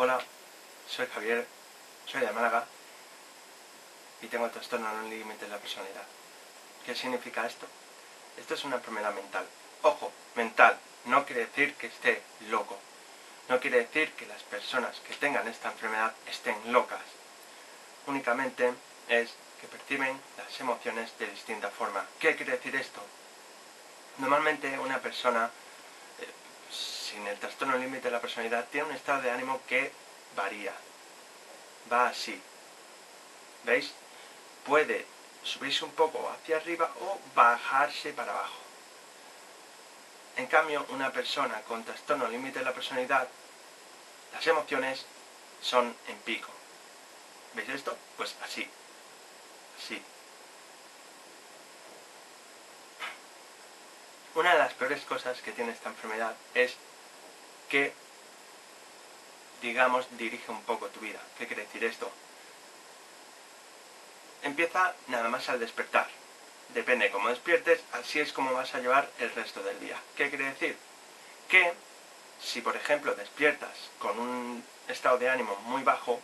Hola, soy Javier, soy de Málaga y tengo el trastorno no límite de la personalidad. ¿Qué significa esto? Esto es una enfermedad mental. Ojo, mental, no quiere decir que esté loco. No quiere decir que las personas que tengan esta enfermedad estén locas. Únicamente es que perciben las emociones de distinta forma. ¿Qué quiere decir esto? Normalmente una persona sin el trastorno límite de la personalidad tiene un estado de ánimo que varía. Va así. ¿Veis? Puede subirse un poco hacia arriba o bajarse para abajo. En cambio, una persona con trastorno límite de la personalidad, las emociones son en pico. ¿Veis esto? Pues así. Así. Una de las peores cosas que tiene esta enfermedad es que, digamos, dirige un poco tu vida. ¿Qué quiere decir esto? Empieza nada más al despertar. Depende de cómo despiertes, así es como vas a llevar el resto del día. ¿Qué quiere decir? Que si, por ejemplo, despiertas con un estado de ánimo muy bajo,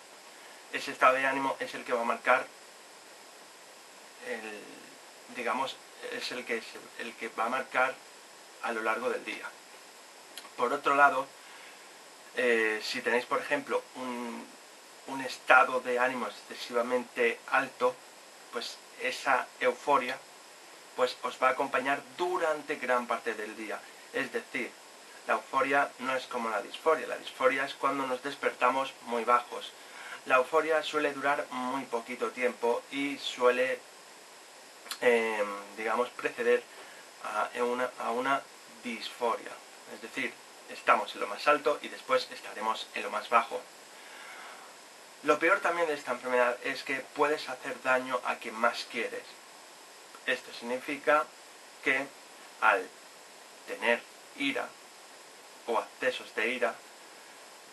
ese estado de ánimo es el que va a marcar es el que va a marcar a lo largo del día. Por otro lado, si tenéis, por ejemplo, un estado de ánimo excesivamente alto, pues esa euforia pues os va a acompañar durante gran parte del día. Es decir, la euforia no es como la disforia. La disforia es cuando nos despertamos muy bajos. La euforia suele durar muy poquito tiempo y suele, digamos, preceder a una disforia. Es decir, estamos en lo más alto y después estaremos en lo más bajo. Lo peor también de esta enfermedad es que puedes hacer daño a quien más quieres. Esto significa que al tener ira o accesos de ira,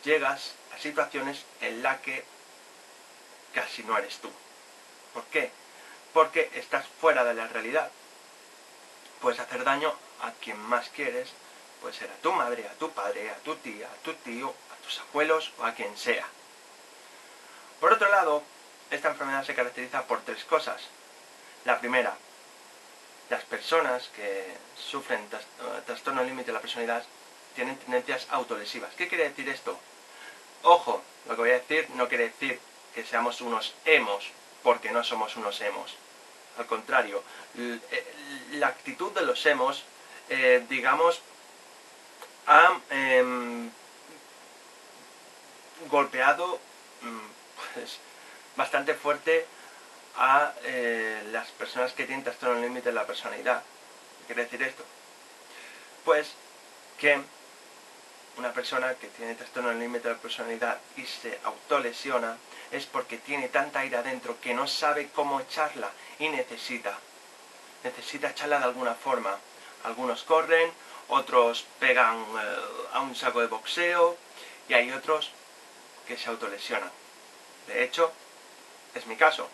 llegas a situaciones en las que casi no eres tú. ¿Por qué? Porque estás fuera de la realidad. Puedes hacer daño a quien más quieres, puede ser a tu madre, a tu padre, a tu tía, a tu tío, a tus abuelos o a quien sea. Por otro lado, esta enfermedad se caracteriza por tres cosas. La primera, las personas que sufren trastorno límite de la personalidad tienen tendencias autolesivas. ¿Qué quiere decir esto? Ojo, lo que voy a decir no quiere decir que seamos unos emos, porque no somos unos emos. Al contrario, la actitud de los emos, digamos, ha golpeado pues, bastante fuerte a las personas que tienen trastorno límite de la personalidad. ¿Qué quiere decir esto? Pues que una persona que tiene trastorno límite de la personalidad y se autolesiona es porque tiene tanta ira dentro que no sabe cómo echarla y necesita echarla de alguna forma. Algunos corren, otros pegan a un saco de boxeo y hay otros que se autolesionan. De hecho, es mi caso.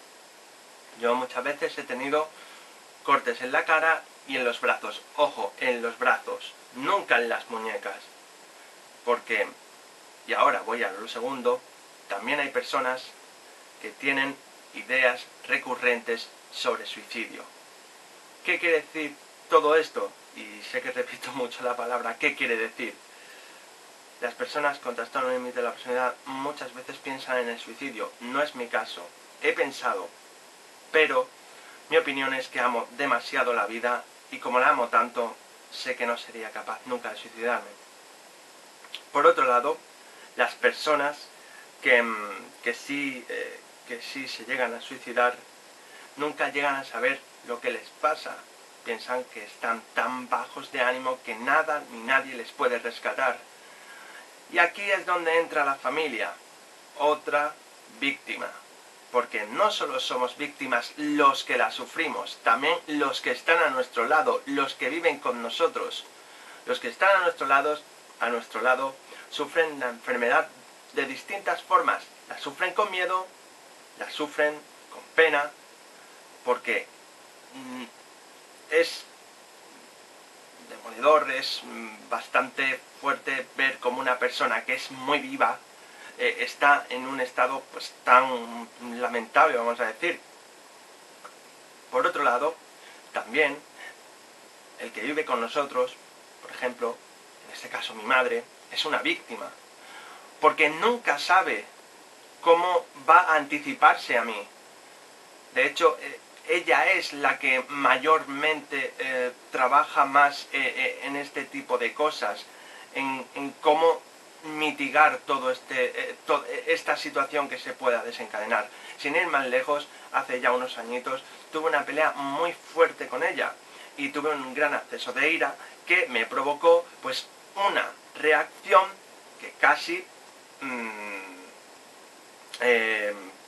Yo muchas veces he tenido cortes en la cara y en los brazos. Ojo, en los brazos, nunca en las muñecas. Porque, y ahora voy a lo segundo, también hay personas que tienen ideas recurrentes sobre suicidio. ¿Qué quiere decir todo esto? Y sé que repito mucho la palabra, ¿qué quiere decir? Las personas con trastorno límite de la personalidad muchas veces piensan en el suicidio. No es mi caso. He pensado, pero mi opinión es que amo demasiado la vida y como la amo tanto, sé que no sería capaz nunca de suicidarme. Por otro lado, las personas que sí se llegan a suicidar nunca llegan a saber lo que les pasa. Piensan que están tan bajos de ánimo que nada ni nadie les puede rescatar. Y aquí es donde entra la familia, otra víctima. Porque no solo somos víctimas los que la sufrimos, también los que están a nuestro lado, los que viven con nosotros. Los que están a nuestro lado, sufren la enfermedad de distintas formas. La sufren con miedo, la sufren con pena, porque es demoledor, es bastante fuerte ver como una persona que es muy viva está en un estado pues tan lamentable, vamos a decir. Por otro lado, también el que vive con nosotros, por ejemplo, en este caso mi madre, es una víctima, porque nunca sabe cómo va a anticiparse a mí. De hecho, ella es la que mayormente trabaja más en este tipo de cosas, en cómo mitigar todo esta situación que se pueda desencadenar. Sin ir más lejos, hace ya unos añitos tuve una pelea muy fuerte con ella y tuve un gran acceso de ira que me provocó pues una reacción que casi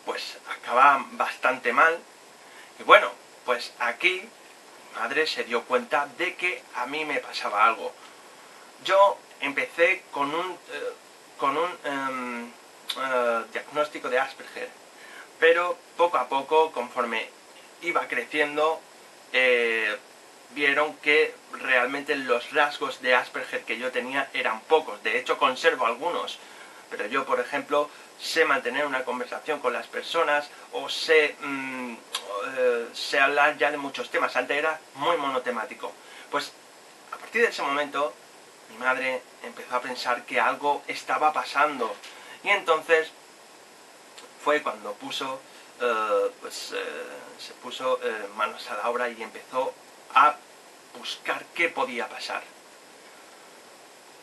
pues acaba bastante mal. Y bueno, pues aquí mi madre se dio cuenta de que a mí me pasaba algo. Yo empecé con un diagnóstico de Asperger, pero poco a poco, conforme iba creciendo, vieron que realmente los rasgos de Asperger que yo tenía eran pocos. De hecho, conservo algunos, pero yo, por ejemplo, sé mantener una conversación con las personas o sé hablar ya de muchos temas. Antes era muy monotemático. Pues a partir de ese momento mi madre empezó a pensar que algo estaba pasando y entonces fue cuando se puso manos a la obra y empezó a buscar qué podía pasar.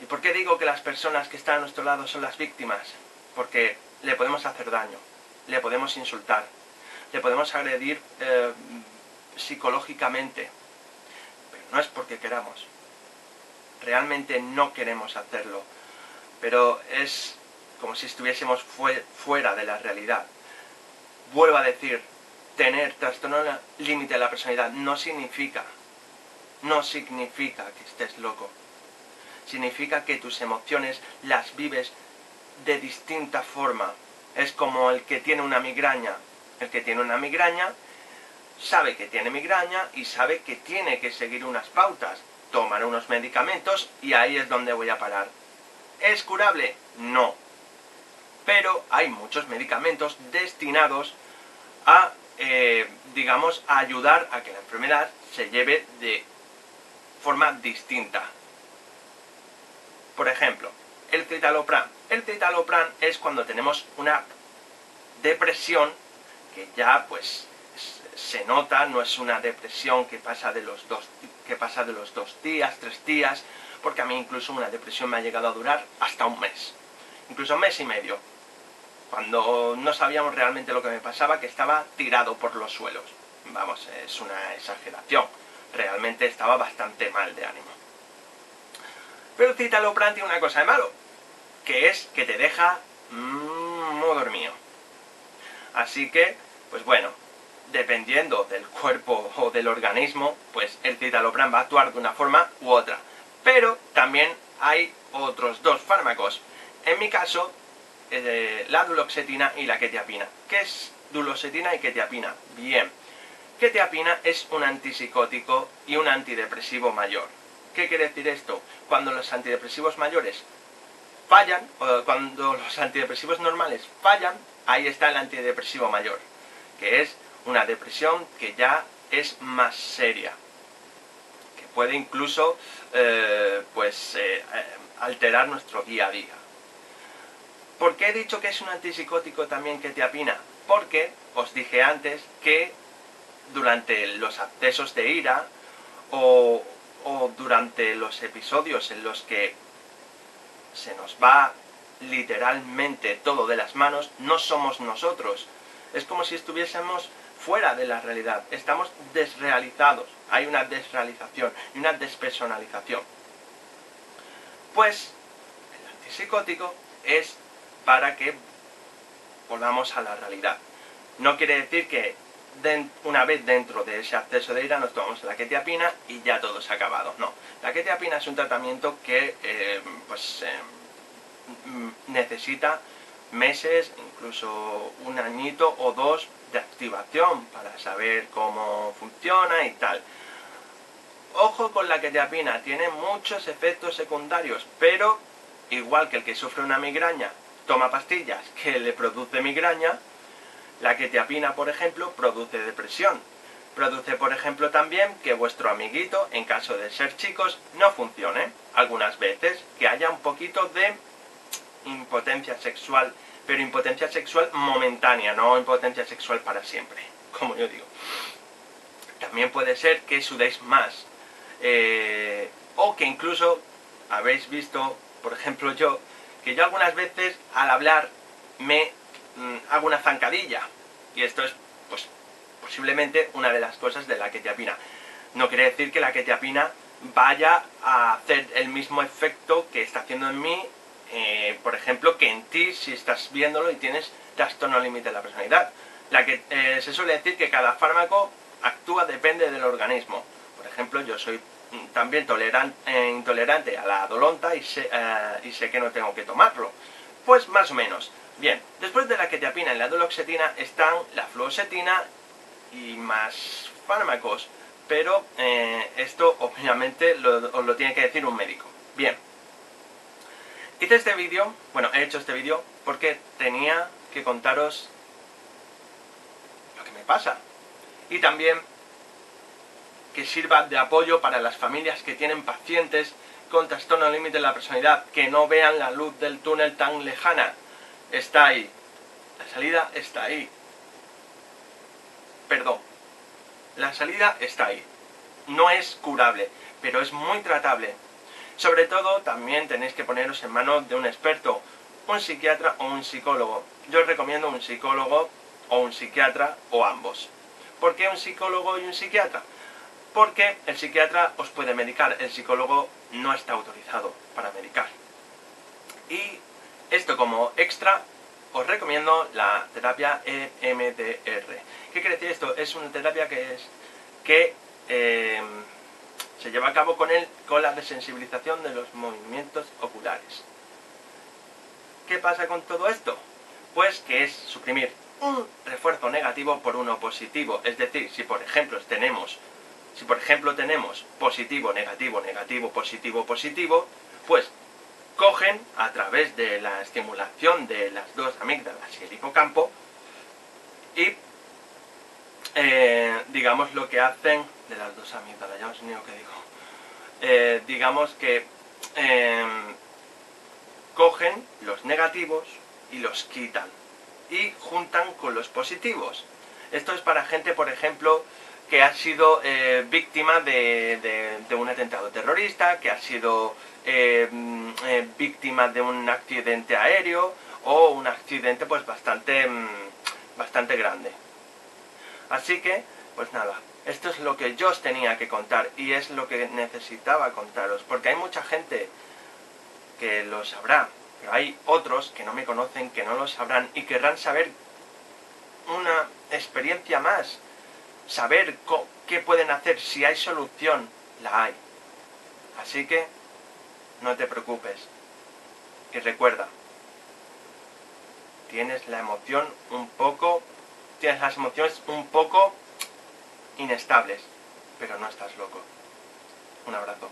¿Y por qué digo que las personas que están a nuestro lado son las víctimas? Porque le podemos hacer daño, le podemos insultar, le podemos agredir psicológicamente, pero no es porque queramos. Realmente no queremos hacerlo, pero es como si estuviésemos fuera de la realidad. Vuelvo a decir, tener trastorno límite de la personalidad no significa que estés loco. Significa que tus emociones las vives de distinta forma. Es como el que tiene una migraña. El que tiene una migraña sabe que tiene migraña y sabe que tiene que seguir unas pautas, tomar unos medicamentos y ahí es donde voy a parar. ¿Es curable? No. Pero hay muchos medicamentos destinados a, digamos, a ayudar a que la enfermedad se lleve de forma distinta. Por ejemplo, el citalopram. El citalopram es cuando tenemos una depresión que ya pues se nota, no es una depresión que pasa de los 2 días, 3 días, porque a mí incluso una depresión me ha llegado a durar hasta un mes, incluso un mes y medio, cuando no sabíamos realmente lo que me pasaba, que estaba tirado por los suelos. Vamos, es una exageración, realmente estaba bastante mal de ánimo. Pero el citalopram tiene una cosa de malo, que es que te deja muy dormido. Así que, pues bueno, dependiendo del cuerpo o del organismo, pues el citalopram va a actuar de una forma u otra. Pero también hay otros dos fármacos. En mi caso, la duloxetina y la quetiapina. ¿Qué es duloxetina y quetiapina? Bien, quetiapina es un antipsicótico y un antidepresivo mayor. ¿Qué quiere decir esto? Cuando los antidepresivos mayores fallan, o cuando los antidepresivos normales fallan, ahí está el antidepresivo mayor, que es una depresión que ya es más seria, que puede incluso alterar nuestro día a día. ¿Por qué he dicho que es un antipsicótico también quetiapina? Porque os dije antes que durante los accesos de ira o durante los episodios en los que se nos va literalmente todo de las manos, no somos nosotros. Es como si estuviésemos fuera de la realidad, estamos desrealizados, hay una desrealización y una despersonalización. Pues el antipsicótico es para que volvamos a la realidad. No quiere decir que una vez dentro de ese acceso de ira nos tomamos la quetiapina y ya todo se ha acabado. No, la quetiapina es un tratamiento que necesita meses, incluso un añito o dos de activación para saber cómo funciona y tal. Ojo con la quetiapina, tiene muchos efectos secundarios, pero igual que el que sufre una migraña toma pastillas que le produce migraña. La quetiapina, por ejemplo, produce depresión. Produce, por ejemplo, también que vuestro amiguito, en caso de ser chicos, no funcione. Algunas veces que haya un poquito de impotencia sexual, pero impotencia sexual momentánea, no impotencia sexual para siempre, como yo digo. También puede ser que sudéis más, o que incluso habéis visto, por ejemplo yo, que yo algunas veces al hablar me hago una zancadilla, y esto es pues posiblemente una de las cosas de la quetiapina. No quiere decir que la quetiapina vaya a hacer el mismo efecto que está haciendo en mí, por ejemplo, que en ti si estás viéndolo y tienes trastorno límite de la personalidad. Se suele decir que cada fármaco actúa depende del organismo. Por ejemplo, yo soy también intolerante a la dolonta y sé que no tengo que tomarlo. Pues más o menos. Bien, después de la quetiapina y la duloxetina están la fluoxetina y más fármacos, pero esto obviamente os lo tiene que decir un médico. Bien, hice este vídeo, bueno, he hecho este vídeo porque tenía que contaros lo que me pasa, y también que sirva de apoyo para las familias que tienen pacientes con trastorno límite de la personalidad, que no vean la luz del túnel tan lejana. Está ahí, la salida está ahí. Perdón, la salida está ahí. No es curable, pero es muy tratable. Sobre todo, también tenéis que poneros en manos de un experto, un psiquiatra o un psicólogo. Yo os recomiendo un psicólogo o un psiquiatra o ambos. ¿Por qué un psicólogo y un psiquiatra? Porque el psiquiatra os puede medicar, el psicólogo no está autorizado para medicar. Y esto como extra, os recomiendo la terapia EMDR. ¿Qué quiere decir esto? Es una terapia que se lleva a cabo con la desensibilización de los movimientos oculares. ¿Qué pasa con todo esto? Pues que es suprimir un refuerzo negativo por uno positivo. Es decir, si por ejemplo tenemos positivo, negativo, negativo, positivo, positivo, pues cogen a través de la estimulación de las dos amígdalas y el hipocampo y digamos lo que hacen de las dos amígdalas, ya os digo que digo, digamos que cogen los negativos y los quitan y juntan con los positivos. Esto es para gente, por ejemplo, que ha sido víctima de un atentado terrorista, que ha sido víctima de un accidente aéreo o un accidente pues bastante grande. Así que, pues nada, esto es lo que yo os tenía que contar y es lo que necesitaba contaros, porque hay mucha gente que lo sabrá, pero hay otros que no me conocen, que no lo sabrán y querrán saber una experiencia más, saber qué pueden hacer, si hay solución, la hay. Así que no te preocupes y recuerda, tienes las emociones un poco inestables, pero no estás loco. Un abrazo.